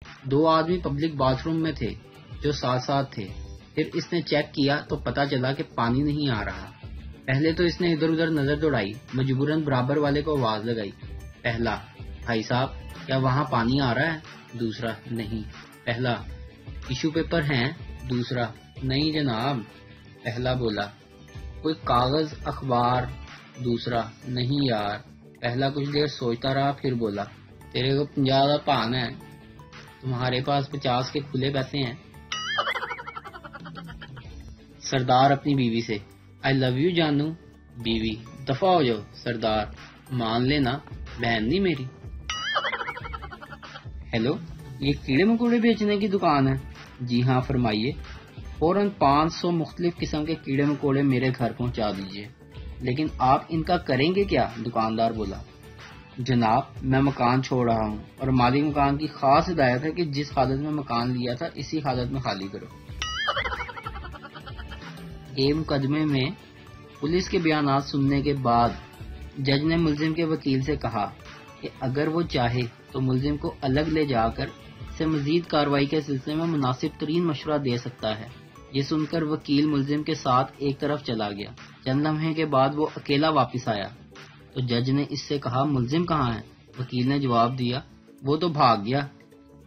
دو آدمی public bath room میں تھے جو ساتھ ساتھ تھے. پھر اس نے چیک کیا تو پتا چلا کہ پانی نہیں آ رہا. پہلے تو اس نے ادھر ادھر نظر دوڑائی, مجبوراً برابر والے کو آواز لگائی. پہلا, بھائی صاحب کیا وہاں پانی آ رہا ہے؟ دوسرا, نہیں. پہلا, ٹیشو پیپر ہیں؟ دوسرا, نہیں جناب. پہلا بولا, کوئی کاغذ اخبار؟ دوسرا, نہیں یار. پہلا کچھ دیر سوچتا رہا, پھر بولا, تیرے کو 50 کا پان ہے, تمہارے پاس 50 کے کھلے پیسے ہیں؟ سردار اپنی بیوی سے, آئی لو یو جانو. بیوی, دفع ہو جاؤ. سردار, مان لینا بہن نہیں میری. ہیلو, یہ کیڑے مکوڑے بیچنے کی دکان ہے؟ جی ہاں فرمائیے. فوراً 500 مختلف قسم کے کیڑے مکوڑے میرے گھر پہنچا دیجیے. لیکن آپ ان کا کریں گے کیا؟ دکاندار بولا, جناب میں مکان چھوڑ رہا ہوں اور مالک مکان کی خاص ہدایت ہے کہ جس حالت میں مکان لیا تھا اسی حالت میں خالی کرو. ایک مقدمے میں پولیس کے بیانات سننے کے بعد جج نے ملزم کے وکیل سے کہا کہ اگر وہ چاہے تو ملزم کو الگ لے جا کر اسے مزید کارروائی کے سلسلے میں مناسب ترین مشورہ دے سکتا ہے. یہ سن کر وکیل ملزم کے ساتھ ایک طرف چلا گیا. چند لمحے کے بعد وہ اکیلا واپس آیا تو جج نے اس سے کہا, ملزم کہاں ہے؟ وکیل نے جواب دیا, وہ تو بھاگ گیا.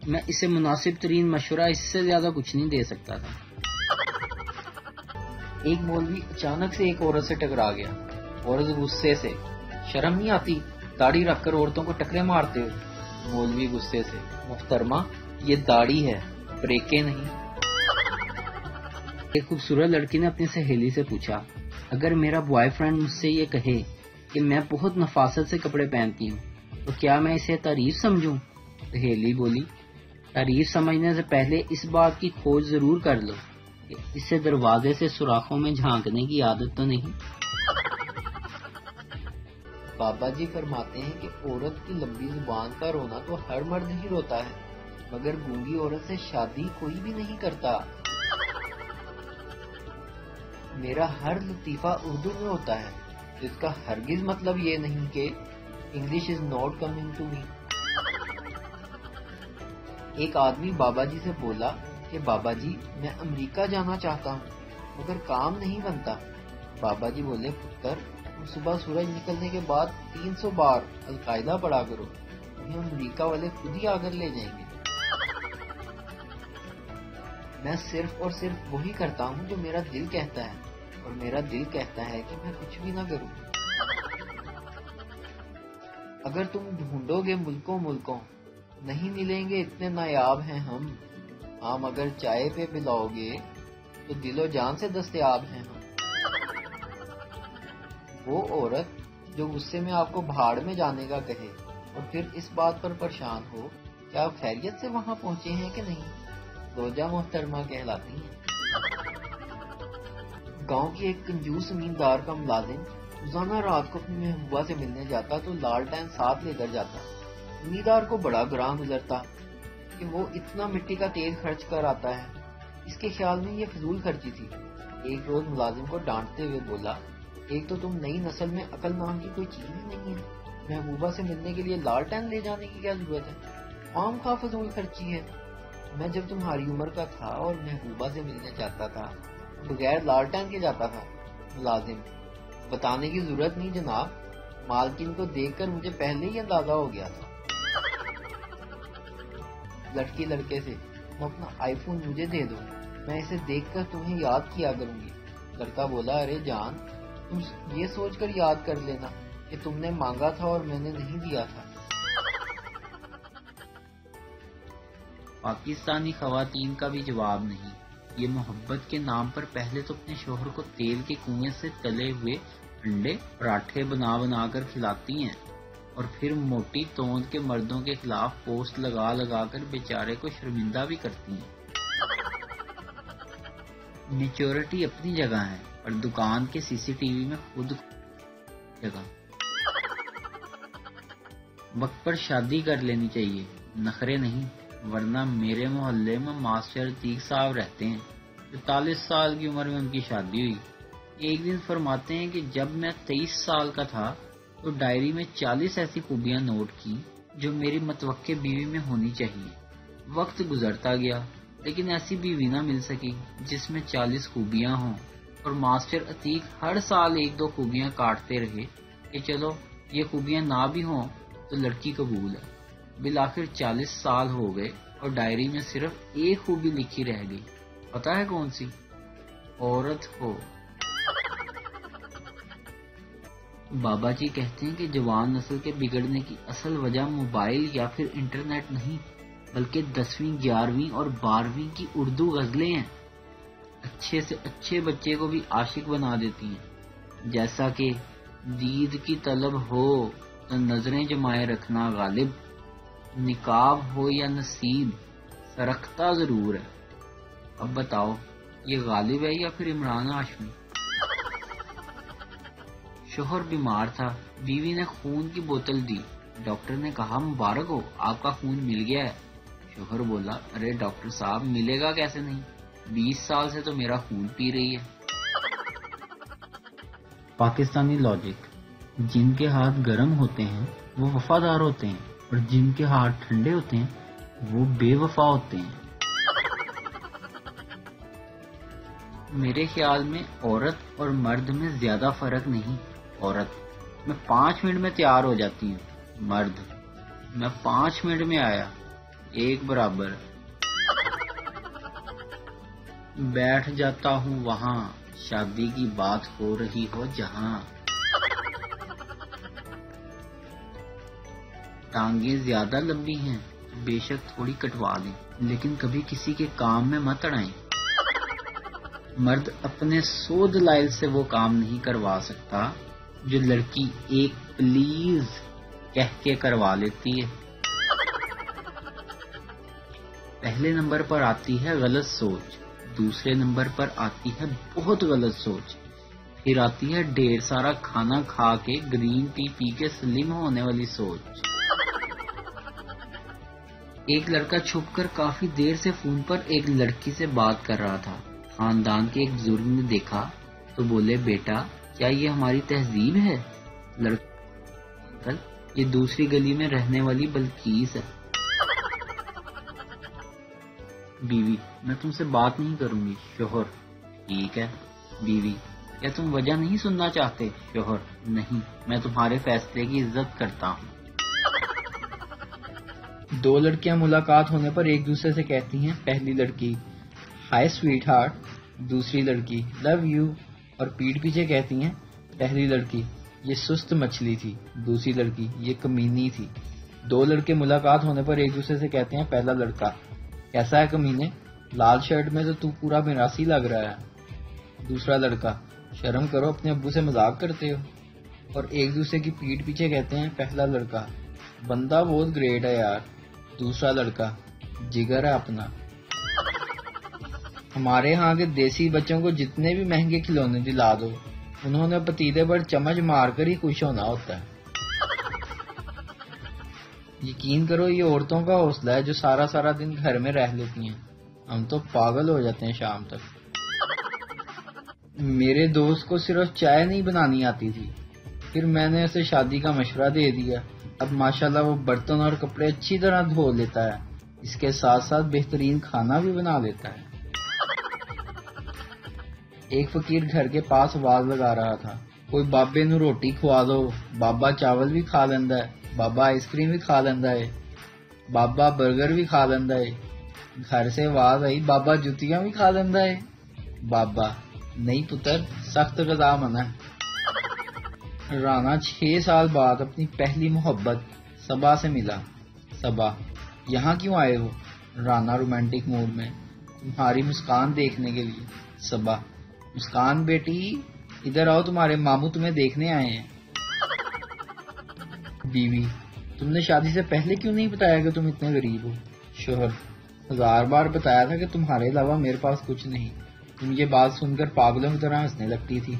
میں اسے مناسب ترین مشورہ اس سے زیادہ کچھ نہیں دے سکتا تھا. ایک مولوی اچانک سے ایک عورت سے ٹکرا گیا. عورت غصے سے, شرم نہیں آتی داڑھی رکھ کر عورتوں کو ٹکرے مارتے ہو؟ مولوی غصے سے, محترمہ یہ داڑھی ہے, بریکیں نہیں. ایک خوبصورت لڑکی نے اپنی سہیلی سے پوچھا, اگر میرا بوائے فرینڈ مجھ سے یہ کہے کہ میں بہت نفاست سے کپڑے پہنتی ہوں تو کیا میں اسے تعریف سمجھوں؟ سہیلی بولی, تعریف سمجھنے سے پہلے اس بات کی کھوج ضرور کر لو کہ اسے دروازے سے سوراخوں میں جھانکنے کی عادت تو نہیں. بابا جی فرماتے ہیں کہ عورت کی لمبی زبان کا رونا تو ہر مرد ہی روتا ہے, مگر گونگی عورت سے شادی کوئی بھی نہیں کرتا. میرا ہر لطیفہ اردو میں ہوتا ہے, جس کا ہرگز مطلب یہ نہیں کہ English is not coming to me. ایک آدمی بابا جی سے بولا کہ بابا جی میں امریکہ جانا چاہتا ہوں مگر کام نہیں بنتا. بابا جی بولے, پتر تم صبح سورج نکلنے کے بعد 300 بار القاعدہ پڑھا کرو, تمہیں امریکہ والے خود ہی آ کر لے جائیں گے. میں صرف اور صرف وہی کرتا ہوں جو میرا دل کہتا ہے, اور میرا دل کہتا ہے کہ میں کچھ بھی نہ کروں. اگر تم ڈھونڈو گے ملکوں نہیں ملیں گے اتنے نایاب ہیں ہم اگر چائے پہ پلاؤ گے تو دل و جان سے دستیاب ہیں ہم. وہ عورت جو غصے میں آپ کو بھاڑ میں جانے کا کہے اور پھر اس بات پر پریشان ہو کہ آپ خیریت سے وہاں پہنچے ہیں کہ نہیں, روجہ محترمہ کہلاتی ہیں. گاؤں کی ایک کنجوس زمیندار کا ملازم روزانہ رات کو اپنی محبوبہ سے ملنے جاتا تو لالٹین ساتھ لے کر جاتا. زمیندار کو بڑا گراں گزرتا کہ وہ اتنا مٹی کا تیل خرچ کر آتا ہے. اس کے خیال میں یہ فضول خرچی تھی. ایک روز ملازم کو ڈانٹتے ہوئے بولا, ایک تو تم نئی نسل میں عقل نام کی کوئی چیز ہی نہیں ہے, محبوبہ سے ملنے کے لیے لالٹین لے جانے کی کیا ضرورت ہے, عام خواہ فضول خرچی ہے. میں جب تمہاری عمر کا تھا اور محبوبہ سے ملنے جاتا تھا بغیر لالٹین کے جاتا تھا. ملازم, بتانے کی ضرورت نہیں جناب, مالکن کو دیکھ کر مجھے پہلے ہی اندازہ ہو گیا تھا. لڑکی لڑکے سے, تم اپنا آئی فون مجھے دے دو, میں اسے دیکھ کر تمہیں یاد کیا کروں گی. لڑکا بولا, ارے جان تم یہ سوچ کر یاد کر لینا کہ تم نے مانگا تھا اور میں نے نہیں دیا تھا. پاکستانی خواتین کا بھی جواب نہیں. یہ محبت کے نام پر پہلے تو اپنے شوہر کو تیل کے کنویں سے تلے ہوئے انڈے پراٹھے بنا کر کھلاتی ہیں اور پھر موٹی توند کے مردوں کے خلاف پوسٹ لگا کر بیچارے کو شرمندہ بھی کرتی ہیں. میچورٹی اپنی جگہ ہے اور دکان کے سی سی ٹی وی میں خود جگہ. وقت پر شادی کر لینی چاہیے, نخرے نہیں, ورنہ میرے محلے میں ماسٹر عتیق صاحب رہتے ہیں, 45 سال کی عمر میں ان کی شادی ہوئی. ایک دن فرماتے ہیں کہ جب میں 23 سال کا تھا تو ڈائری میں 40 ایسی خوبیاں نوٹ کی جو میری متوقع بیوی میں ہونی چاہیے. وقت گزرتا گیا لیکن ایسی بیوی نہ مل سکی جس میں 40 خوبیاں ہوں، اور ماسٹر عتیق ہر سال 1-2 خوبیاں کاٹتے رہے کہ چلو یہ خوبیاں نہ بھی ہوں تو لڑکی قبول ہے۔ بالآخر 40 سال ہو گئے اور ڈائری میں صرف ایک خوبی لکھی رہ گئی۔ پتہ ہے کون سی؟ عورت ہو۔ بابا جی کہتے ہیں کہ جوان نسل کے بگڑنے کی اصل وجہ موبائل یا پھر انٹرنیٹ نہیں بلکہ 10ویں 11ویں اور 12ویں کی اردو غزلیں ہیں۔ اچھے سے اچھے بچے کو بھی عاشق بنا دیتی ہیں، جیسا کہ دید کی طلب ہو تو نظریں جمائے رکھنا غالب، نقاب ہو یا نصیب سرکتا ضرور ہے۔ اب بتاؤ یہ غالب ہے یا پھر عمران ہاشمی؟ شوہر بیمار تھا، بیوی نے خون کی بوتل دی، ڈاکٹر نے کہا مبارک ہو آپ کا خون مل گیا ہے۔ شوہر بولا ارے ڈاکٹر صاحب ملے گا کیسے نہیں، 20 سال سے تو میرا خون پی رہی ہے۔ پاکستانی لاجک، جن کے ہاتھ گرم ہوتے ہیں وہ وفادار ہوتے ہیں اور جن کے ہاتھ ٹھنڈے ہوتے ہیں وہ بے وفا ہوتے ہیں۔ میرے خیال میں عورت اور مرد میں زیادہ فرق نہیں۔ عورت میں 5 منٹ میں تیار ہو جاتی ہوں، مرد میں 5 منٹ میں آیا، ایک برابر۔ بیٹھ جاتا ہوں وہاں شادی کی بات ہو رہی ہو جہاں۔ ٹانگیں زیادہ لمبی ہیں بے شک تھوڑی کٹوا لیں لیکن کبھی کسی کے کام میں مت اڑائیں۔ مرد اپنے 100 دلائل سے وہ کام نہیں کروا سکتا جو لڑکی ایک پلیز کہہ کے کروا لیتی ہے۔ پہلے نمبر پر آتی ہے غلط سوچ، دوسرے نمبر پر آتی ہے بہت غلط سوچ، پھر آتی ہے ڈھیر سارا کھانا کھا کے گرین ٹی پی کے سلم ہونے والی سوچ۔ ایک لڑکا چھپ کر کافی دیر سے فون پر ایک لڑکی سے بات کر رہا تھا۔ خاندان کے ایک بزرگ نے دیکھا تو بولے بیٹا کیا یہ ہماری تہذیب ہے؟ لڑکا انکل یہ دوسری گلی میں رہنے والی بلقیس ہے۔ بیوی میں تم سے بات نہیں کروں گی۔ شوہر ٹھیک ہے۔ بیوی کیا تم وجہ نہیں سننا چاہتے؟ شوہر نہیں، میں تمہارے فیصلے کی عزت کرتا ہوں۔ 2 لڑکیاں ملاقات ہونے پر ایک دوسرے سے کہتی ہیں، پہلی لڑکی ہائی سویٹ ہارٹ، دوسری لڑکی لو یو، اور پیٹھ پیچھے کہتی ہیں، پہلی لڑکی یہ سست مچھلی تھی، دوسری لڑکی یہ کمینی تھی۔ 2 لڑکے ملاقات ہونے پر ایک دوسرے سے کہتے ہیں، پہلا لڑکا کیسا ہے کمینے، لال شرٹ میں تو پورا میراثی لگ رہا ہے۔ دوسرا لڑکا شرم کرو اپنے ابو سے مذاق کرتے ہو۔ اور ایک دوسرے کی پیٹھ پیچھے کہتے ہیں، پہلا لڑکا بندہ بہت گریٹ ہے یار، دوسرا لڑکا جگر ہے اپنا۔ ہمارے ہاں کے دیسی بچوں کو جتنے بھی مہنگے کھلونے دلا دو انہوں نے پتیلے پر چمچ مار کر ہی خوش ہونا ہوتا ہے۔ یقین کرو یہ عورتوں کا حوصلہ ہے جو سارا دن گھر میں رہ لیتی ہیں، ہم تو پاگل ہو جاتے ہیں شام تک۔ میرے دوست کو صرف چائے نہیں بنانی آتی تھی، پھر میں نے اسے شادی کا مشورہ دے دیا، اب ماشاءاللہ وہ برتن اور کپڑے اچھی طرح دھو لیتا ہے، اس کے ساتھ ساتھ بہترین کھانا بھی بنا لیتا ہے۔ ایک فقیر گھر کے پاس آواز لگا رہا تھا، کوئی بابے نو روٹی کھوا دو، بابا چاول بھی کھا لیندہ ہے، بابا آئس کریم بھی کھا لیندہ ہے، بابا برگر بھی کھا لیندہ ہے۔ گھر سے آواز آئی، بابا جتیاں بھی کھا لیندہ ہے۔ بابا نہیں پتر، سخت غذا منع ہے۔ رانا 6 سال بعد اپنی پہلی محبت صبا سے ملا۔ صبا یہاں کیوں آئے ہو؟ رانا رومانٹک موڈ میں، تمہاری مسکان دیکھنے کے لیے۔ صبا مسکان بیٹی ادھر آؤ، تمہارے ماموں تمہیں دیکھنے آئے ہیں۔ بیوی تم نے شادی سے پہلے کیوں نہیں بتایا کہ تم اتنے غریب ہو؟ شوہر 1000 بار بتایا تھا کہ تمہارے علاوہ میرے پاس کچھ نہیں، تم یہ بات سن کر پاگلوں کی طرح ہنسنے لگتی تھی۔